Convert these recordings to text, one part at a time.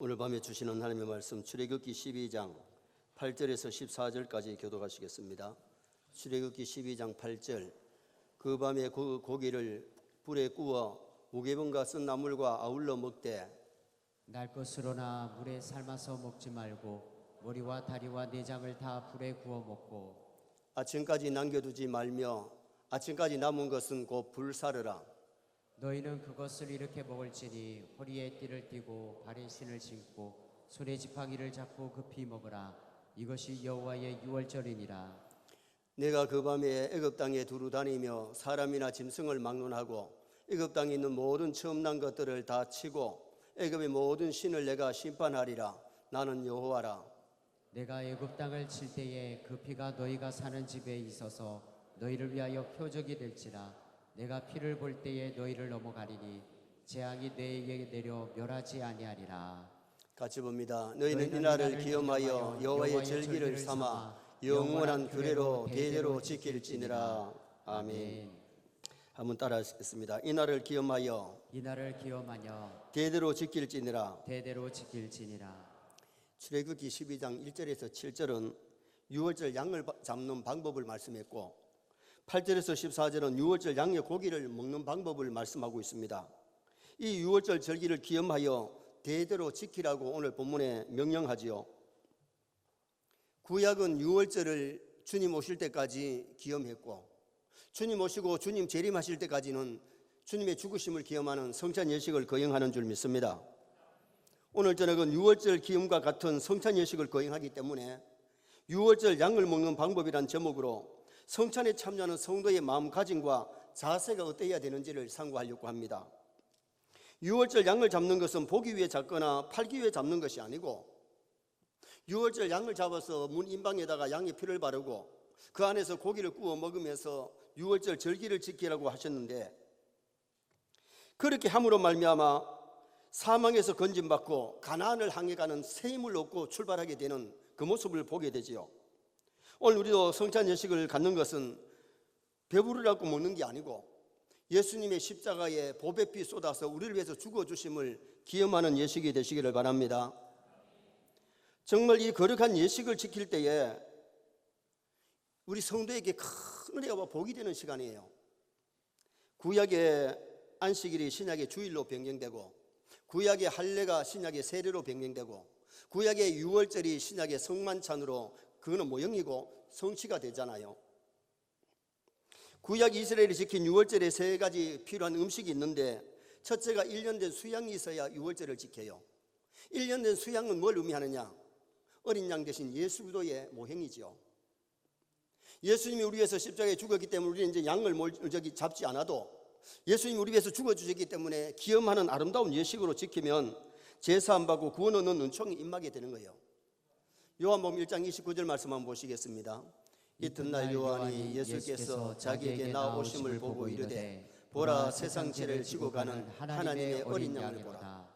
오늘 밤에 주시는 하나님의 말씀 출애굽기 12장 8절에서 14절까지 교독하시겠습니다. 출애굽기 12장 8절. 그 밤에 그 고기를 불에 구워 무게병과 쓴 나물과 아울러 먹되 날 것으로나 물에 삶아서 먹지 말고 머리와 다리와 내장을 다 불에 구워 먹고 아침까지 남겨두지 말며 아침까지 남은 것은 곧 불사르라. 너희는 그것을 이렇게 먹을지니 허리에 띠를 띠고 발에 신을 신고 손에 지팡이를 잡고 급히 먹으라. 이것이 여호와의 유월절이니라. 내가 그 밤에 애굽 땅에 두루 다니며 사람이나 짐승을 막론하고 애굽 땅에 있는 모든 처음 난 것들을 다 치고 애굽의 모든 신을 내가 심판하리라. 나는 여호와라. 내가 애굽 땅을 칠 때에 그 피가 너희가 사는 집에 있어서 너희를 위하여 표적이 될지라. 내가 피를 볼 때에 너희를 넘어가리니 재앙이 너희에게 내려 멸하지 아니하리라. 같이 봅니다. 너희는 이날을 기념하여 여호와의 절기를 삼아 영원한 규례로 대대로 지킬지니라. 아멘. 한번 따라하시겠습니다. 이날을 기념하여 대대로 지킬지니라. 출애굽기 12장 1절에서 7절은 유월절 양을 잡는 방법을 말씀했고 8절에서 14절은 유월절 양의 고기를 먹는 방법을 말씀하고 있습니다. 이 유월절 절기를 기념하여 대대로 지키라고 오늘 본문에 명령하지요. 구약은 유월절을 주님 오실 때까지 기념했고 주님 오시고 주님 재림하실 때까지는 주님의 죽으심을 기념하는 성찬 예식을 거행하는 줄 믿습니다. 오늘 저녁은 유월절 기념과 같은 성찬 예식을 거행하기 때문에 유월절 양을 먹는 방법이란 제목으로 성찬에 참여하는 성도의 마음가짐과 자세가 어떠해야 되는지를 상고하려고 합니다. 유월절 양을 잡는 것은 보기 위해 잡거나 팔기 위해 잡는 것이 아니고 유월절 양을 잡아서 문 인방에다가 양의 피를 바르고 그 안에서 고기를 구워 먹으면서 유월절 절기를 지키라고 하셨는데 그렇게 함으로 말미암아 사망에서 건진받고 가나안을 향해 가는 새 힘을 얻고 출발하게 되는 그 모습을 보게 되지요. 오늘 우리도 성찬 예식을 갖는 것은 배부르라고 먹는 게 아니고 예수님의 십자가에 보배 피 쏟아서 우리를 위해서 죽어주심을 기념하는 예식이 되시기를 바랍니다. 정말 이 거룩한 예식을 지킬 때에 우리 성도에게 큰 은혜와 복이 되는 시간이에요. 구약의 안식일이 신약의 주일로 변경되고 구약의 할례가 신약의 세례로 변경되고 구약의 유월절이 신약의 성만찬으로 그거는 모형이고 성취가 되잖아요. 구약 이스라엘이 지킨 유월절에 세 가지 필요한 음식이 있는데 첫째가 1년 된 수양이 있어야 유월절을 지켜요. 1년 된 수양은 뭘 의미하느냐? 어린 양 대신 예수 그리스도의 모형이죠. 예수님이 우리 위해서 십자가에 죽었기 때문에 우리는 이제 양을 잡지 않아도 예수님이 우리 위해서 죽어주셨기 때문에 기념하는 아름다운 예식으로 지키면 제사함 받고 구원 얻는 은총이 임하게 되는 거예요. 요한복음 1장 29절 말씀 한번 보시겠습니다. 이튿날 요한이 예수께서 자기에게 나오심을 보고 이르되 보라 세상 죄를 지고 가는 하나님의 어린 양을 보라.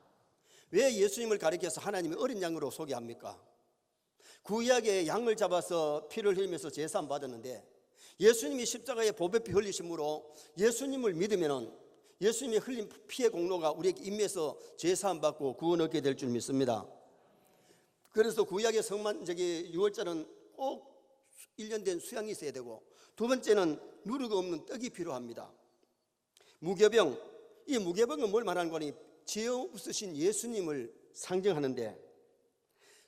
왜 예수님을 가리켜서 하나님의 어린 양으로 소개합니까? 구약의 양을 잡아서 피를 흘리면서 제사함 받았는데 예수님이 십자가에 보배피 흘리심으로 예수님을 믿으면 예수님이 흘린 피의 공로가 우리에게 임해서 제사함 받고 구원 얻게 될 줄 믿습니다. 그래서 구약의 유월절은 꼭 1년 된 수양이 있어야 되고 두 번째는 누르가 없는 떡이 필요합니다. 무교병, 이 무교병은 뭘 말하는 거니? 죄 없으신 예수님을 상징하는데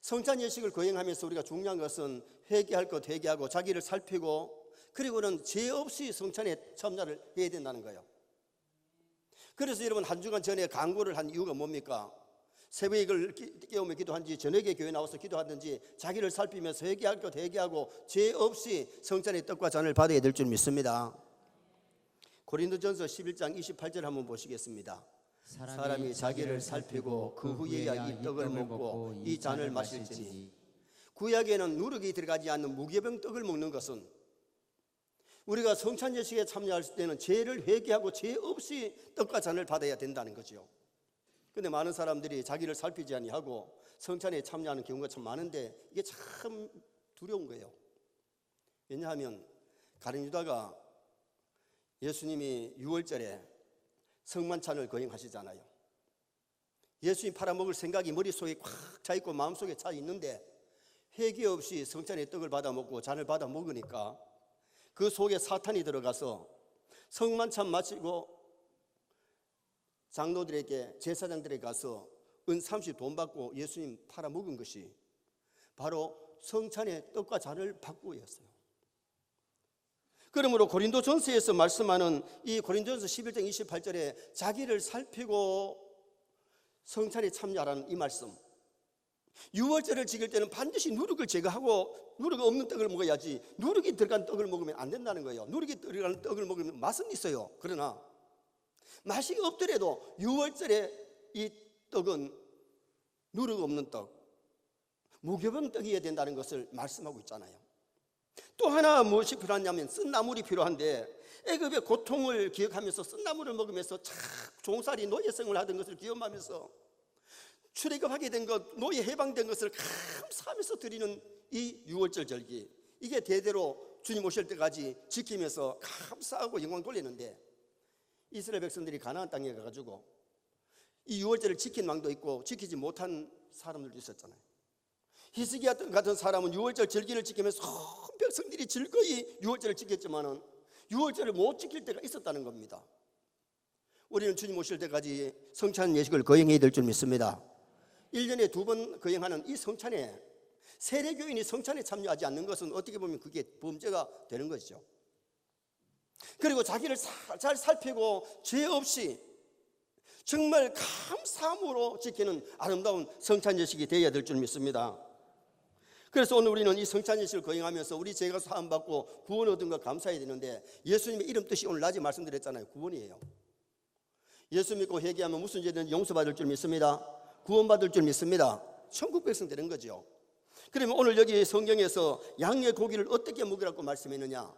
성찬 예식을 거행하면서 우리가 중요한 것은 회개할 것 회개하고 자기를 살피고 그리고는 죄 없이 성찬에 참여를 해야 된다는 거예요. 그래서 여러분 한 주간 전에 강구를 한 이유가 뭡니까? 새벽에 깨우며 기도한지 저녁에 교회 나와서 기도하든지 자기를 살피면서 회개할 것 회개하고 죄 없이 성찬의 떡과 잔을 받아야 될 줄 믿습니다. 고린도전서 11장 28절 한번 보시겠습니다. 사람이 자기를 살피고 그 후에야 이 떡을 먹고 이 잔을 마실지니. 구약에는 누룩이 들어가지 않는 무교병 떡을 먹는 것은 우리가 성찬 예식에 참여할 때는 죄를 회개하고 죄 없이 떡과 잔을 받아야 된다는 거죠. 그런데 많은 사람들이 자기를 살피지 아니하고 성찬에 참여하는 경우가 참 많은데 이게 참 두려운 거예요. 왜냐하면 가룟 유다가 예수님이 유월절에 성만찬을 거행하시잖아요. 예수님 팔아먹을 생각이 머릿속에 꽉 차있고 마음속에 차있는데 회개 없이 성찬의 떡을 받아 먹고 잔을 받아 먹으니까 그 속에 사탄이 들어가서 성만찬 마치고 장로들에게, 제사장들에게 가서 은 30 돈 받고 예수님 팔아먹은 것이 바로 성찬의 떡과 잔을 바꾸었어요. 그러므로 고린도전서에서 말씀하는 이 고린도전서 11장 28절에 자기를 살피고 성찬에 참여하라는 이 말씀, 유월절을 지킬 때는 반드시 누룩을 제거하고 누룩 없는 떡을 먹어야지 누룩이 들어간 떡을 먹으면 안 된다는 거예요. 누룩이 들어간 떡을 먹으면 맛은 있어요. 그러나 맛이 없더라도 유월절에 이 떡은 누룩 없는 떡, 무교병 떡이어야 된다는 것을 말씀하고 있잖아요. 또 하나 무엇이 필요하냐면 쓴나물이 필요한데 애굽의 고통을 기억하면서 쓴나물을 먹으면서 참 종살이 노예생을 하던 것을 기억하면서 출애굽하게 된 것, 노예 해방된 것을 감사하면서 드리는 이 유월절 절기, 이게 대대로 주님 오실 때까지 지키면서 감사하고 영광 돌리는데 이스라엘 백성들이 가나안 땅에 가가지고 이 유월절을 지킨 왕도 있고 지키지 못한 사람들도 있었잖아요. 히스기야 같은 사람은 유월절 절기를 지키면서 백성들이 즐거이 유월절을 지켰지만은 유월절을 못 지킬 때가 있었다는 겁니다. 우리는 주님 오실 때까지 성찬 예식을 거행해야 될 줄 믿습니다. 1년에 2번 거행하는 이 성찬에 세례교인이 성찬에 참여하지 않는 것은 어떻게 보면 그게 범죄가 되는 것이죠. 그리고 자기를 잘 살피고 죄 없이 정말 감사함으로 지키는 아름다운 성찬 예식이 되어야 될 줄 믿습니다. 그래서 오늘 우리는 이 성찬 예식을 거행하면서 우리 죄가 사함받고 구원 얻은 거 감사해야 되는데 예수님의 이름 뜻이 오늘 낮에 말씀드렸잖아요. 구원이에요. 예수 믿고 회개하면 무슨 죄든 용서받을 줄 믿습니다. 구원받을 줄 믿습니다. 천국 백성 되는 거죠. 그러면 오늘 여기 성경에서 양의 고기를 어떻게 먹으라고 말씀했느냐?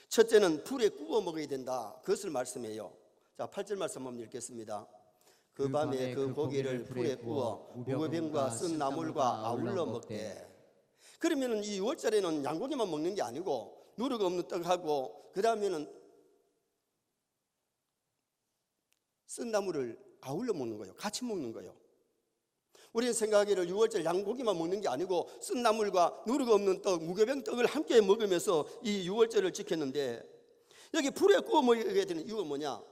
첫째는 불에 구워 먹어야 된다. 그것을 말씀해요. 자, 8절 말씀 한번 읽겠습니다. 그 밤에 그 고기를 불에 구워 무교병과 쓴 나물과 아울러 먹되. 그러면 이 유월절에는 양고기만 먹는 게 아니고 누룩 없는 떡하고 그 다음에는 쓴 나물을 아울러 먹는 거예요. 같이 먹는 거예요. 우리는 생각하기를 유월절 양고기만 먹는 게 아니고 쓴 나물과 누룩 없는 떡, 무교병 떡을 함께 먹으면서 이 유월절을 지켰는데 여기 불에 구워 먹어야 되는 이유가 뭐냐?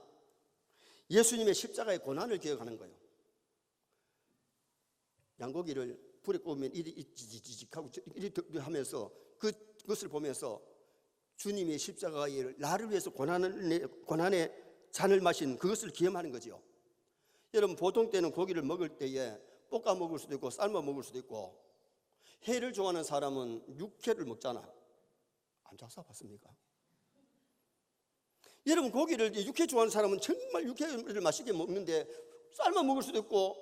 예수님의 십자가의 고난을 기억하는 거예요. 양고기를 불에 구우면 이리 지직하고 이리 하면서 그것을 보면서 주님의 십자가의 나를 위해서 고난의 잔을 마신 그것을 기념하는 거죠. 여러분 보통 때는 고기를 먹을 때에 볶아 먹을 수도 있고 삶아 먹을 수도 있고, 회를 좋아하는 사람은 육회를 먹잖아. 안 잡숴봤습니까? 여러분 고기를 육회 좋아하는 사람은 정말 육회를 맛있게 먹는데 삶아 먹을 수도 있고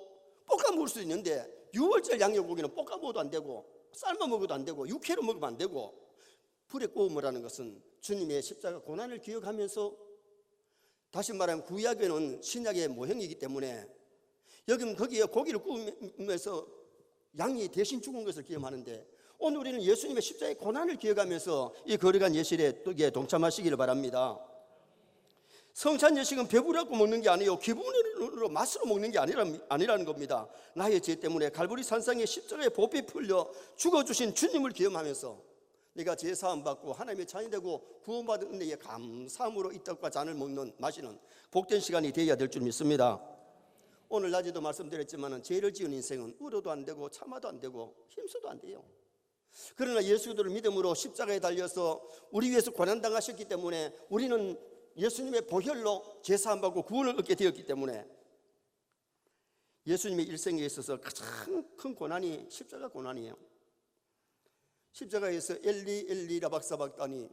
볶아 먹을 수도 있는데 유월절 양념고기는 볶아 먹어도 안 되고 삶아 먹어도 안 되고 육회로 먹으면 안 되고 불에 구워 먹으라는 것은 주님의 십자가 고난을 기억하면서, 다시 말하면 구약에는 신약의 모형이기 때문에 여기는 거기에 고기를 구우면서 양이 대신 죽은 것을 기념하는데 오늘 우리는 예수님의 십자가의 고난을 기억하면서 이 거룩한 예식에 동참하시기를 바랍니다. 성찬 예식은 배부르고 먹는 게 아니에요. 기분으로 맛으로 먹는 게 아니라는 겁니다. 나의 죄 때문에 갈보리 산상에 십자가의 보배 풀려 죽어주신 주님을 기념하면서 내가 죄 사함 받고 하나님의 자녀 되고 구원받은 은혜에 감사함으로 이 떡과 잔을 마시는 복된 시간이 되어야 될 줄 믿습니다. 오늘 낮에도 말씀드렸지만 죄를 지은 인생은 울어도 안 되고 참아도 안 되고 힘써도 안 돼요. 그러나 예수 그리스도를 믿음으로 십자가에 달려서 우리 위해서 고난당하셨기 때문에 우리는 예수님의 보혈로 죄 사함 받고 구원을 얻게 되었기 때문에 예수님의 일생에 있어서 가장 큰 고난이 십자가 고난이에요. 십자가에서 엘리 엘리 라박사박다니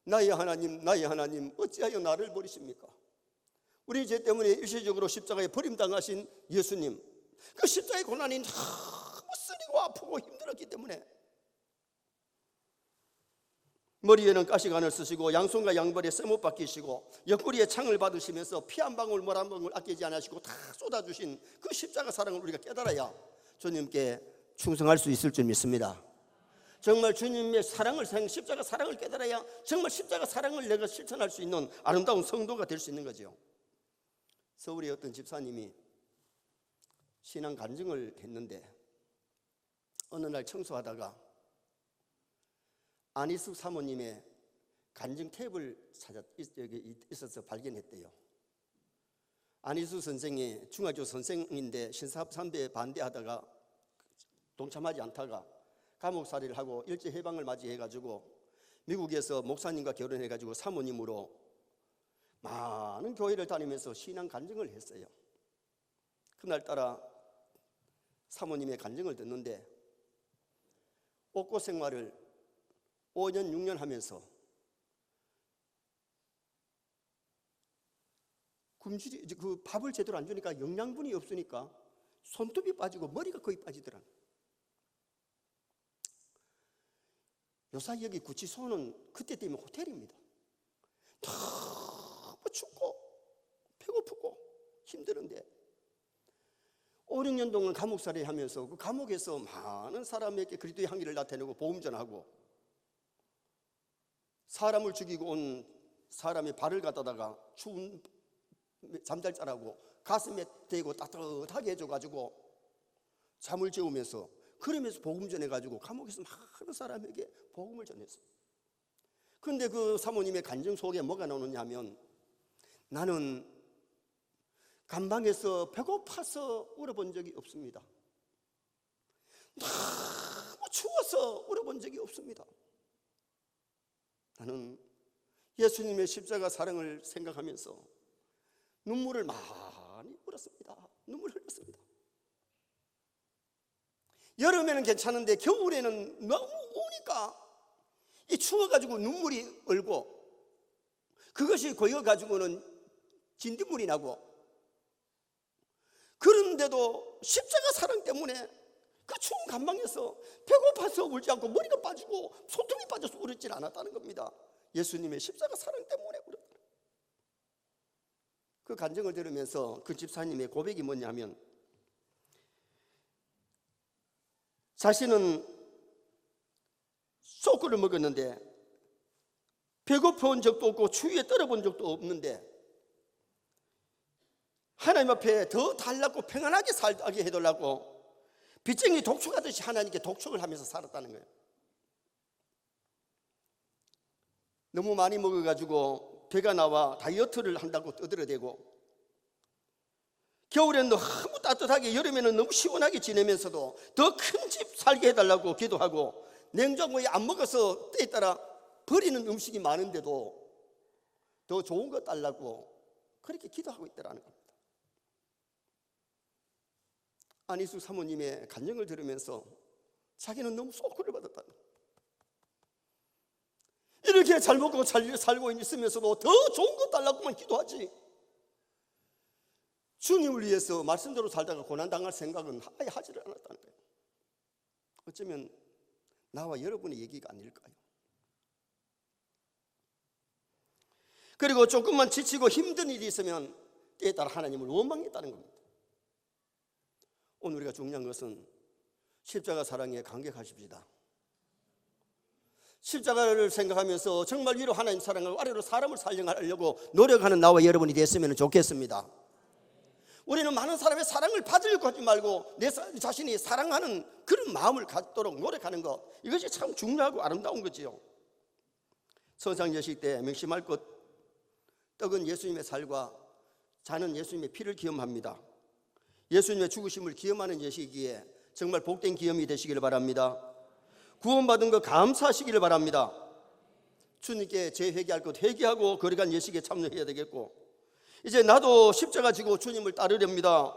나의 하나님 어찌하여 나를 버리십니까? 우리 죄 때문에 일시적으로 십자가에 버림당하신 예수님, 그 십자가의 고난이 너무 쓰리고 아프고 힘들었기 때문에 머리에는 가시관을 쓰시고 양손과 양발에 쇠못 박히시고 옆구리에 창을 받으시면서 피 한 방울 물 한 방울 아끼지 않으시고 다 쏟아주신 그 십자가 사랑을 우리가 깨달아야 주님께 충성할 수 있을 줄 믿습니다. 정말 주님의 사랑을, 십자가 사랑을 깨달아야 정말 십자가 사랑을 내가 실천할 수 있는 아름다운 성도가 될 수 있는 거죠. 서울의 어떤 집사님이 신앙 간증을 했는데 어느 날 청소하다가 안희숙 사모님의 간증 탭을 있어서 발견했대요. 안희숙 선생이 중학교 선생인데 신사 삼배에 반대하다가 동참하지 않다가 감옥살이를 하고 일제해방을 맞이해가지고 미국에서 목사님과 결혼해가지고 사모님으로 많은 교회를 다니면서 신앙 간증을 했어요. 그날따라 사모님의 간증을 듣는데 옥고 생활을 5년 6년 하면서 굶주리 그 밥을 제대로 안 주니까 영양분이 없으니까 손톱이 빠지고 머리가 거의 빠지더라. 요사이 여기 구치소는 그때 되면 호텔입니다. 너무 춥고 배고프고 힘드는데 5, 6년 동안 감옥살이 하면서 그 감옥에서 많은 사람에게 그리스도의 향기를 나타내고 보험전하고 사람을 죽이고 온 사람의 발을 갖다다가 추운 잠잘 자라고 가슴에 대고 따뜻하게 해줘가지고 잠을 재우면서 그러면서 복음 전해가지고 감옥에서 많은 사람에게 복음을 전했어요. 그런데 그 사모님의 간증 속에 뭐가 나오느냐 하면 나는 감방에서 배고파서 울어본 적이 없습니다. 너무 추워서 울어본 적이 없습니다. 나는 예수님의 십자가 사랑을 생각하면서 눈물을 많이 흘렸습니다. 눈물 흘렸습니다. 여름에는 괜찮은데 겨울에는 너무 우니까 이 추워가지고 눈물이 얼고 그것이 고여가지고는 진딧물이 나고 그런데도 십자가 사랑 때문에 그 추운 감방에서 배고파서 울지 않고 머리가 빠지고 손톱이 빠져서 울었지 않았다는 겁니다. 예수님의 십자가 사랑 때문에 울었다. 그 간증을 들으면서 그 집사님의 고백이 뭐냐면 자신은 소쿠를 먹었는데 배고픈 적도 없고 추위에 떨어본 적도 없는데 하나님 앞에 더 달라고 평안하게 살게 해달라고 빚쟁이 독촉하듯이 하나님께 독촉을 하면서 살았다는 거예요. 너무 많이 먹어가지고 배가 나와 다이어트를 한다고 떠들어대고 겨울에는 너무 따뜻하게 여름에는 너무 시원하게 지내면서도 더 큰 집 살게 해달라고 기도하고 냉장고에 안 먹어서 때에 따라 버리는 음식이 많은데도 더 좋은 거 달라고 그렇게 기도하고 있더라는 겁니다. 안희숙 사모님의 간증을 들으면서 자기는 너무 소크를 받았다는 거예요. 이렇게 잘 먹고 잘 살고 있으면서도 더 좋은 거 달라고만 기도하지 주님을 위해서 말씀대로 살다가 고난당할 생각은 아예 하지를 않았다는 거예요. 어쩌면 나와 여러분의 얘기가 아닐까요? 그리고 조금만 지치고 힘든 일이 있으면 때에 따라 하나님을 원망했다는 겁니다. 오늘 우리가 중요한 것은 십자가 사랑에 감격하십시다. 십자가를 생각하면서 정말 위로 하나님 사랑을 아래로 사람을 살려하려고 노력하는 나와 여러분이 됐으면 좋겠습니다. 우리는 많은 사람의 사랑을 받으려고 하지 말고 내 자신이 사랑하는 그런 마음을 갖도록 노력하는 것, 이것이 참 중요하고 아름다운 거지요. 서장예식 때 명심할 것, 떡은 예수님의 살과 잔은 예수님의 피를 기념합니다. 예수님의 죽으심을 기념하는 예식이기에 정말 복된 기념이 되시기를 바랍니다. 구원받은 것 감사하시기를 바랍니다. 주님께 재회개할 것 회개하고 거룩한 예식에 참여해야 되겠고, 이제 나도 십자가 지고 주님을 따르렵니다.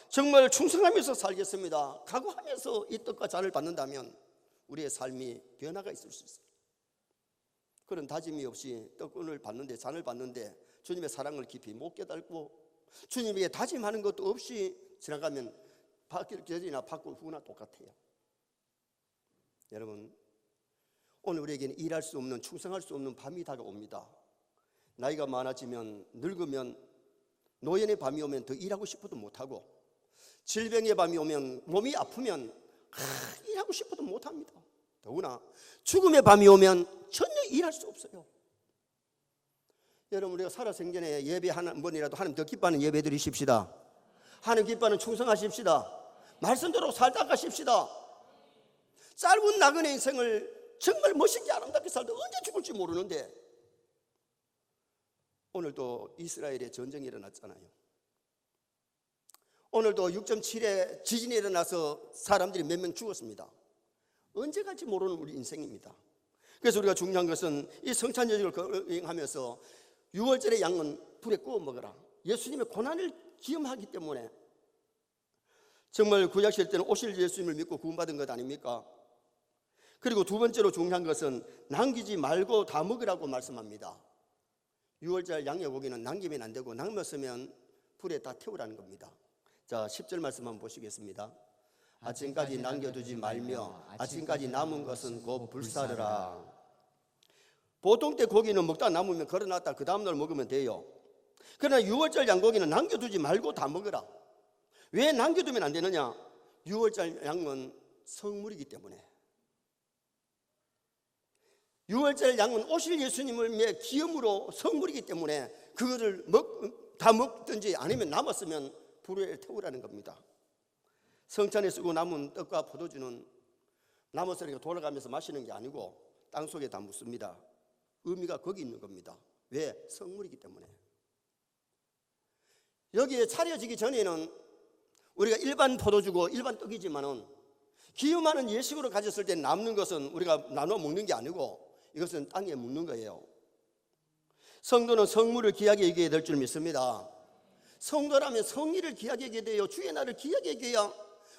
정말 충성하면서 살겠습니다. 각오하면서 이 떡과 잔을 받는다면 우리의 삶이 변화가 있을 수 있어요. 그런 다짐이 없이 떡을 받는데, 잔을 받는데 주님의 사랑을 깊이 못 깨닫고 주님에게 다짐하는 것도 없이 지나가면 바뀔 계절이나 바꿀 후나 똑같아요. 여러분, 오늘 우리에게는 일할 수 없는, 충성할 수 없는 밤이 다가옵니다. 나이가 많아지면, 늙으면, 노년의 밤이 오면 더 일하고 싶어도 못하고, 질병의 밤이 오면, 몸이 아프면 일하고 싶어도 못합니다. 더구나 죽음의 밤이 오면 전혀 일할 수 없어요. 여러분, 우리가 살아생전에 예배 한 번이라도 하나님 더 기뻐하는 예배 드리십시다. 하나님 기뻐하는 충성하십시다. 말씀대로 살다 가십시다. 짧은 나그네 인생을 정말 멋있게 아름답게 살다 언제 죽을지 모르는데, 오늘도 이스라엘에 전쟁이 일어났잖아요. 오늘도 6.7에 지진이 일어나서 사람들이 몇 명 죽었습니다. 언제 갈지 모르는 우리 인생입니다. 그래서 우리가 중요한 것은 이 성찬예식을 거행하면서 유월절의 양은 불에 구워 먹어라. 예수님의 고난을 기념하기 때문에 정말 구약시대 때는 오실 예수님을 믿고 구원받은 것 아닙니까? 그리고 두 번째로 중요한 것은 남기지 말고 다 먹으라고 말씀합니다. 유월절 양의 고기는 남기면 안 되고 남았으면 불에 다 태우라는 겁니다. 자, 10절 말씀 한번 보시겠습니다. 아침까지 남겨두지 말며 아침까지 남은 것은 곧 불사르라. 보통 때 고기는 먹다 남으면 걸어놨다 그 다음날 먹으면 돼요. 그러나 유월절 양고기는 남겨두지 말고 다 먹어라. 왜 남겨두면 안 되느냐? 유월절 양은 성물이기 때문에. 유월절 양은 오실 예수님을 위해 기념으로 성물이기 때문에 그거를 다 먹든지 아니면 남았으면 불에 태우라는 겁니다. 성찬에 쓰고 남은 떡과 포도주는 남았으니까 돌아가면서 마시는 게 아니고 땅 속에 다 묻습니다. 의미가 거기 있는 겁니다. 왜? 성물이기 때문에. 여기에 차려지기 전에는 우리가 일반 포도주고 일반 떡이지만은 기념하는 예식으로 가졌을 때 남는 것은 우리가 나눠 먹는 게 아니고 이것은 땅에 묻는 거예요. 성도는 성물을 귀하게 여겨야 될 줄 믿습니다. 성도라면 성의를 귀하게 여겨야 돼요. 주의 날을 귀하게 여겨야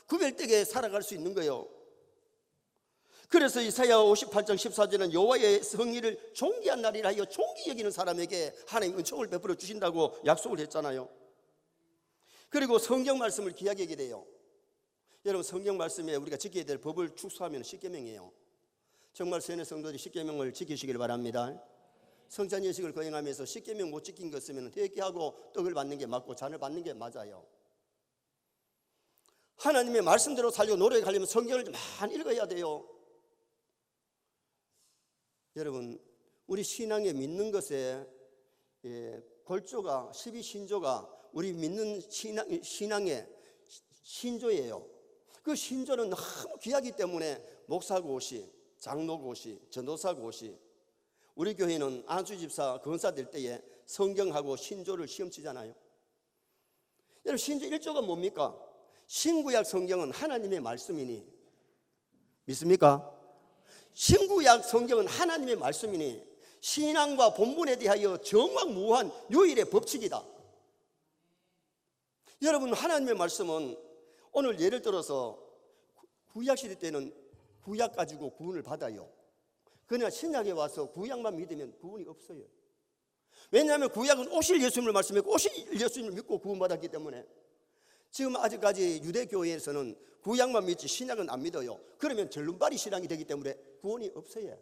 구별되게 살아갈 수 있는 거예요. 그래서 이사야 58장 14절은 여호와의 성의를 존귀한 날이라 하여 존귀 여기는 사람에게 하나님 은총을 베풀어 주신다고 약속을 했잖아요. 그리고 성경 말씀을 귀하게 여겨야 돼요. 여러분, 성경 말씀에 우리가 지켜야 될 법을 축소하면 십계명이에요. 정말 세뇌 성도들이 십계명을 지키시길 바랍니다. 성찬 예식을 거행하면서 십계명 못 지킨 것 있으면 회개하고 떡을 받는 게 맞고 잔을 받는 게 맞아요. 하나님의 말씀대로 살려고 노력하려면 성경을 많이 읽어야 돼요. 여러분, 우리 신앙에 믿는 것에 골조가 12신조가 우리 믿는 신앙의 신조예요. 그 신조는 너무 귀하기 때문에 목사고시, 장로고시, 전도사고시, 우리 교회는 안수집사, 권사 될 때에 성경하고 신조를 시험 치잖아요. 여러분, 신조 1조가 뭡니까? 신구약 성경은 하나님의 말씀이니 믿습니까? 신구약 성경은 하나님의 말씀이니 신앙과 본분에 대하여 정확무한 유일의 법칙이다. 여러분, 하나님의 말씀은 오늘 예를 들어서 구약시대 때는 구약 가지고 구원을 받아요. 그러나 신약에 와서 구약만 믿으면 구원이 없어요. 왜냐하면 구약은 오실 예수님을 말씀했고 오실 예수님을 믿고 구원받았기 때문에. 지금 아직까지 유대교회에서는 구약만 믿지 신약은 안 믿어요. 그러면 절름발이 신앙이 되기 때문에 구원이 없어요.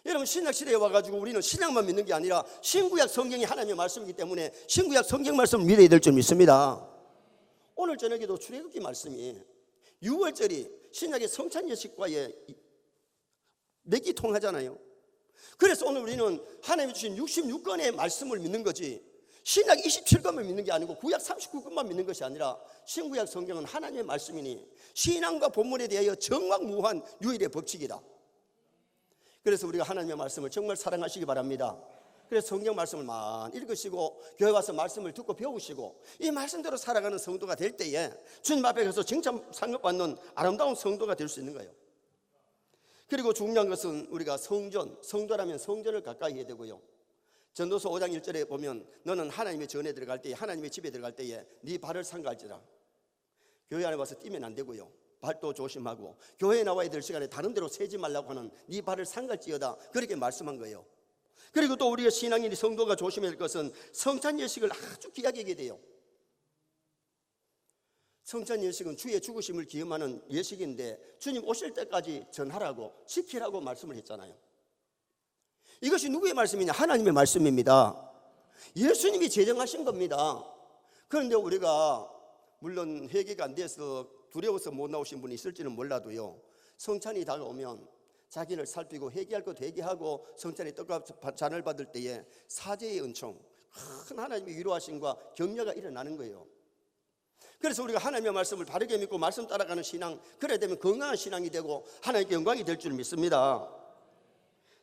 여러분, 신약시대에 와가지고 우리는 신약만 믿는 게 아니라 신구약 성경이 하나님의 말씀이기 때문에 신구약 성경 말씀을 믿어야 될 줄 믿습니다. 오늘 저녁에도 출애굽기 말씀이 유월절이 신약의 성찬 예식과의 맥이 통하잖아요. 그래서 오늘 우리는 하나님이 주신 66권의 말씀을 믿는 거지 신약 27권을 믿는 게 아니고 구약 39권만 믿는 것이 아니라 신구약 성경은 하나님의 말씀이니 신앙과 본문에 대하여 정확무한 유일의 법칙이다. 그래서 우리가 하나님의 말씀을 정말 사랑하시기 바랍니다. 그래서 성경 말씀을 많이 읽으시고 교회 와서 말씀을 듣고 배우시고 이 말씀대로 살아가는 성도가 될 때에 주님 앞에 가서 칭찬 상급받는 아름다운 성도가 될 수 있는 거예요. 그리고 중요한 것은 우리가 성전, 성도라면 성전을 가까이 해야 되고요. 전도서 5장 1절에 보면 너는 하나님의 전에 들어갈 때에 하나님의 집에 들어갈 때에 네 발을 삼갈지라. 교회 안에 와서 뛰면 안 되고요. 발도 조심하고 교회에 나와야 될 시간에 다른 데로 새지 말라고 하는 네 발을 삼갈지어다. 그렇게 말씀한 거예요. 그리고 또 우리가 신앙인이 성도가 조심해야 할 것은 성찬 예식을 아주 귀하게 하게 돼요. 성찬 예식은 주의 죽으심을 기념하는 예식인데 주님 오실 때까지 전하라고 지키라고 말씀을 했잖아요. 이것이 누구의 말씀이냐? 하나님의 말씀입니다. 예수님이 제정하신 겁니다. 그런데 우리가 물론 회개가 안 돼서 두려워서 못 나오신 분이 있을지는 몰라도요, 성찬이 다가오면 자기를 살피고 회개할 것 회개하고 성찬의 떡과 잔을 받을 때에 사죄의 은총, 큰 하나님의 위로하심과 격려가 일어나는 거예요. 그래서 우리가 하나님의 말씀을 바르게 믿고 말씀 따라가는 신앙, 그래야 되면 건강한 신앙이 되고 하나님께 영광이 될 줄 믿습니다.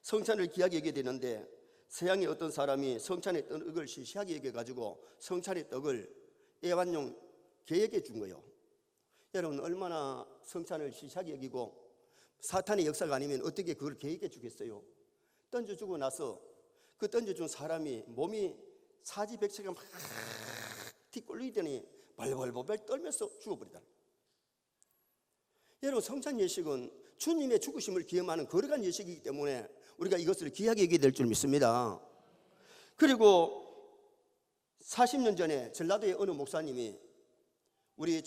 성찬을 귀하게 여겨야 되는데 서양의 어떤 사람이 성찬의 떡을 시시하게 여겨가지고 성찬의 떡을 애완용 개에게 준 거예요. 여러분, 얼마나 성찬을 시시하게 여기고 사탄의 역사가 아니면 어떻게 그걸 개에게 주겠어요? 던져주고 나서 그 던져준 사람이 몸이 사지백체가 막 뒤꿀리더니 벌벌벌 떨면서 죽어버리다. 여러분, 성찬 예식은 주님의 죽으심을 기념하는 거룩한 예식이기 때문에 우리가 이것을 귀하게 여겨야 될 줄 믿습니다. 그리고 40년 전에 전라도의 어느 목사님이 우리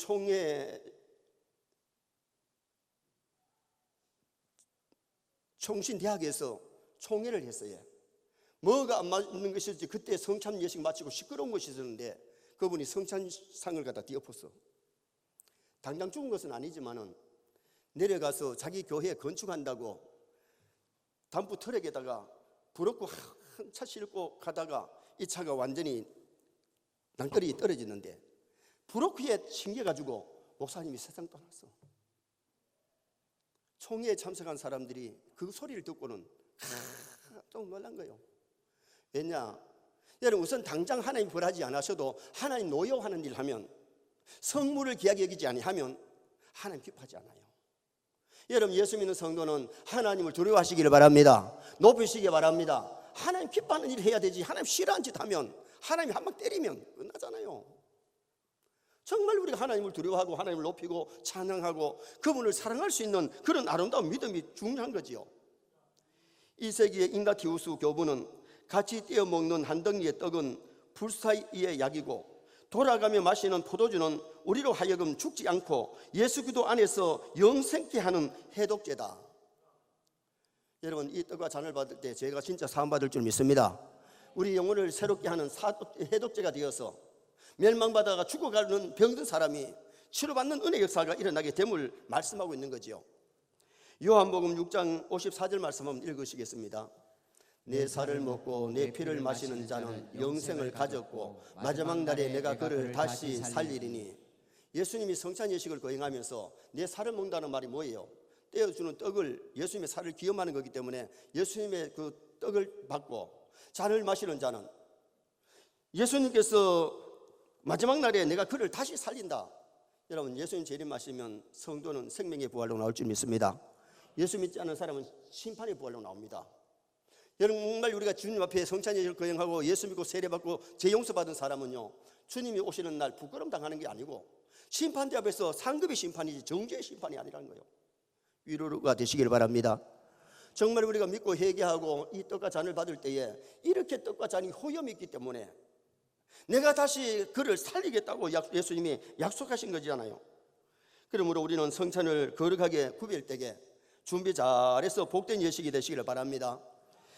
총신대학에서 총회를 했어요. 뭐가 안 맞는 것일지 그때 성찬 예식 마치고 시끄러운 것이 있었는데 그분이 성찬상을 갖다 뒤엎었어. 당장 죽은 것은 아니지만은 내려가서 자기 교회 건축한다고 담부 트럭에다가 부럽고 한 차 싣고 가다가 이 차가 완전히 낭떠러지 떨어지는데 부럽게 챙겨가지고 목사님이 세상 떠났어. 총회에 참석한 사람들이 그 소리를 듣고는 좀 놀란 거예요. 왜냐? 여러분, 우선 당장 하나님 벌하지 않으셔도 하나님 노여하는 일을 하면, 성물을 귀하게 여기지 아니하면 하나님 기뻐하지 않아요. 여러분, 예수 믿는 성도는 하나님을 두려워하시기를 바랍니다. 높이시기 바랍니다. 하나님 기뻐하는 일을 해야 되지. 하나님 싫어하는 짓 하면, 하나님이 한 방 때리면 끝나잖아요. 정말 우리가 하나님을 두려워하고 하나님을 높이고 찬양하고 그분을 사랑할 수 있는 그런 아름다운 믿음이 중요한 거지요. 2세기의 잉나티우스 교부는 같이 떼어 먹는 한 덩이의 떡은 불사이의 약이고 돌아가며 마시는 포도주는 우리로 하여금 죽지 않고 예수 그리스도 안에서 영생케 하는 해독제다. 여러분, 이 떡과 잔을 받을 때 제가 진짜 사함받을 줄 믿습니다. 우리 영혼을 새롭게 하는 해독제가 되어서 멸망받아가 죽어가는 병든 사람이 치료받는 은혜 역사가 일어나게 됨을 말씀하고 있는 거지요. 요한복음 6장 54절 말씀 한번 읽으시겠습니다. 내 살을 먹고 내 피를 마시는 자는 영생을 가졌고 마지막 날에 내가 그를 다시 살리리니. 예수님이 성찬 예식을 거행하면서 내 살을 먹는다는 말이 뭐예요? 떼어주는 떡을, 예수님의 살을 기념하는 거기 때문에 예수님의 그 떡을 받고 잔을 마시는 자는 예수님께서 마지막 날에 내가 그를 다시 살린다. 여러분, 예수님 재림하시면 성도는 생명의 부활로 나올 줄 믿습니다. 예수 믿지 않는 사람은 심판의 부활로 나옵니다. 여러분, 정말 우리가 주님 앞에 성찬 예식을 거행하고 예수 믿고 세례받고 죄 용서받은 사람은요, 주님이 오시는 날 부끄럼 당하는 게 아니고 심판대 앞에서 상급의 심판이지 정죄의 심판이 아니라는 거예요. 위로가 되시길 바랍니다. 정말 우리가 믿고 회개하고 이 떡과 잔을 받을 때에 이렇게 떡과 잔이 호염이 있기 때문에 내가 다시 그를 살리겠다고 예수님이 약속하신 거잖아요. 그러므로 우리는 성찬을 거룩하게 구별 때에 준비 잘해서 복된 예식이 되시기를 바랍니다.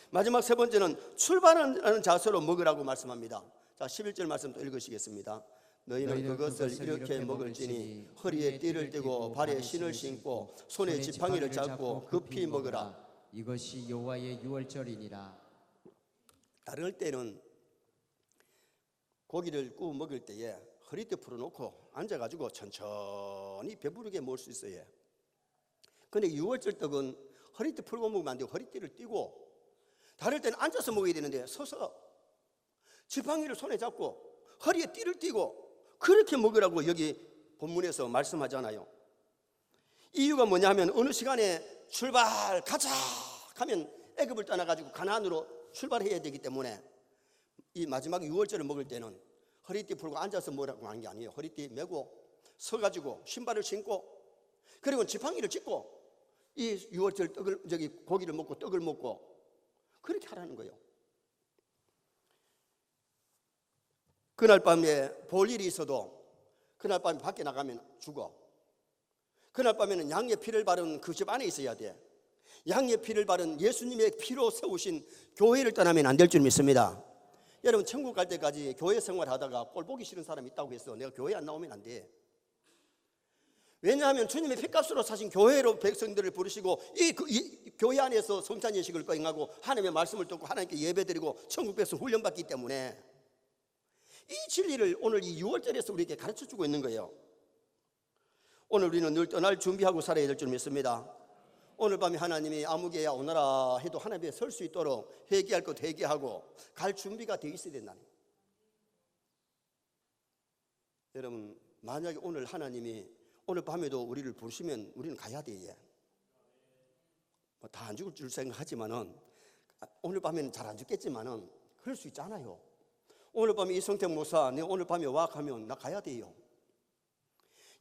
마지막 세 번째는 출발하는 자세로 먹으라고 말씀합니다. 자, 11절 말씀 또 읽으시겠습니다. 너희는 그것을 이렇게 먹을지니 허리에 띠를 띠고 발에 신을 신고 손에 지팡이를 잡고 급히 먹으라. 이것이 여호와의 유월절이니라. 다를 때는 고기를 구워 먹을 때에 허리띠 풀어놓고 앉아가지고 천천히 배부르게 먹을 수 있어요. 근데 유월절 떡은 허리띠 풀고 먹으면 안 되고 허리띠를 띠고, 다를 때는 앉아서 먹어야 되는데 서서 지팡이를 손에 잡고 허리에 띠를 띠고 그렇게 먹으라고 여기 본문에서 말씀하잖아요. 이유가 뭐냐 하면 어느 시간에 출발 가자 하면 애굽을 떠나가지고 가나안으로 출발해야 되기 때문에 이 마지막 유월절을 먹을 때는 허리띠 풀고 앉아서 먹으라고 하는 게 아니에요. 허리띠 메고 서가지고 신발을 신고 그리고 지팡이를 짚고 이 유월절 떡을 고기를 먹고 떡을 먹고 그렇게 하라는 거예요. 그날 밤에 볼 일이 있어도 그날 밤에 밖에 나가면 죽어. 그날 밤에는 양의 피를 바른 그 집 안에 있어야 돼. 양의 피를 바른 예수님의 피로 세우신 교회를 떠나면 안 될 줄 믿습니다. 여러분, 천국 갈 때까지 교회 생활하다가 꼴 보기 싫은 사람이 있다고 해서 내가 교회 안 나오면 안 돼. 왜냐하면 주님의 피값으로 사신 교회로 백성들을 부르시고 이 교회 안에서 성찬 예식을 거행하고 하나님의 말씀을 듣고 하나님께 예배드리고 천국 백성 훈련받기 때문에 이 진리를 오늘 이 6월절에서 우리에게 가르쳐주고 있는 거예요. 오늘 우리는 늘 떠날 준비하고 살아야 될 줄 믿습니다. 오늘 밤에 하나님이 아무개야 오너라 해도 하나님 앞에 설 수 있도록 회개할 것 회개하고 갈 준비가 되어 있어야 된다는 거예요. 여러분, 만약에 오늘 하나님이 오늘 밤에도 우리를 부르시면 우리는 가야 돼. 다 안 죽을 줄 생각하지만은 오늘 밤에는 잘 안 죽겠지만은 그럴 수 있잖아요. 오늘 밤에 이성택 목사, 내 오늘 밤에 와 하면 나 가야 돼요.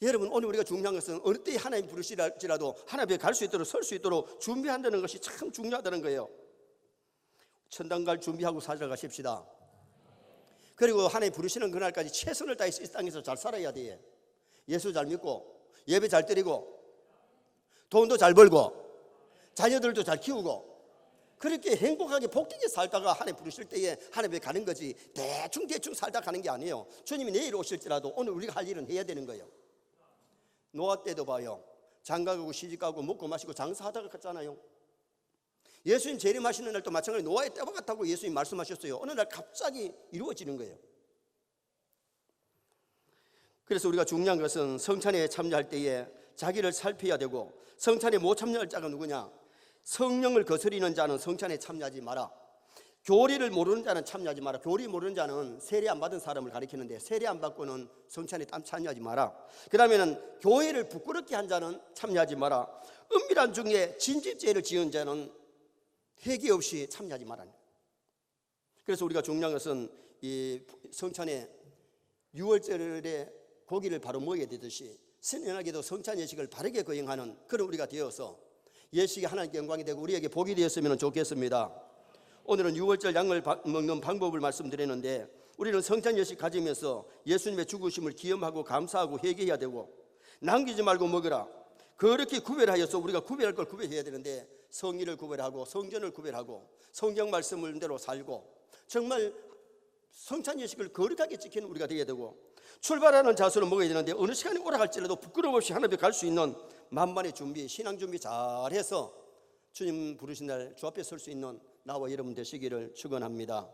여러분, 오늘 우리가 중요한 것은 어느 때 하나님 부르시라도 하나님 앞에 갈 수 있도록 설 수 있도록 준비한다는 것이 참 중요하다는 거예요. 천당 갈 준비하고 살아가십시다. 그리고 하나님 부르시는 그날까지 최선을 다해서 이 땅에서 잘 살아야 돼. 예수 잘 믿고 예배 잘 드리고 돈도 잘 벌고 자녀들도 잘 키우고 그렇게 행복하게 복되게 살다가 하나님 부르실 때에 하나님 앞에 가는 거지, 대충 살다 가는 게 아니에요. 주님이 내일 오실지라도 오늘 우리가 할 일은 해야 되는 거예요. 노아 때도 봐요. 장가가고 시집가고 먹고 마시고 장사하다가 갔잖아요. 예수님 재림하시는 날도 마찬가지로 노아의 때와 같다고 예수님 말씀하셨어요. 어느 날 갑자기 이루어지는 거예요. 그래서 우리가 중요한 것은 성찬에 참여할 때에 자기를 살펴야 되고, 성찬에 못 참여할 자가 누구냐? 성령을 거스리는 자는 성찬에 참여하지 마라. 교리를 모르는 자는 참여하지 마라. 교리 모르는 자는 세례 안 받은 사람을 가리키는데, 세례 안 받고는 성찬에 참여하지 마라. 그 다음에는 교회를 부끄럽게 한 자는 참여하지 마라. 은밀한 중에 진집죄를 지은 자는 회개 없이 참여하지 마라. 그래서 우리가 중요한 것은 이 성찬에 6월절에 고기를 바로 먹어야 되듯이 신령하게도 성찬 예식을 바르게 거행하는 그런 우리가 되어서 예식이 하나님께 영광이 되고 우리에게 복이 되었으면 좋겠습니다. 오늘은 6월절 양을 먹는 방법을 말씀드렸는데, 우리는 성찬 예식 가지면서 예수님의 죽으심을 기념하고 감사하고 회개해야 되고, 남기지 말고 먹으라. 그렇게 구별하여서 우리가 구별할 걸 구별해야 되는데, 성의를 구별하고 성전을 구별하고 성경 말씀대로 살고 정말 성찬 예식을 거룩하게 지키는 우리가 되어야 되고, 출발하는 자세로 먹어야 되는데 어느 시간이 오라갈지라도 부끄러움 없이 하나님 앞에 갈 수 있는 만반의 준비, 신앙 준비 잘해서 주님 부르신 날 주 앞에 설 수 있는 나와 여러분 되시기를 축원합니다.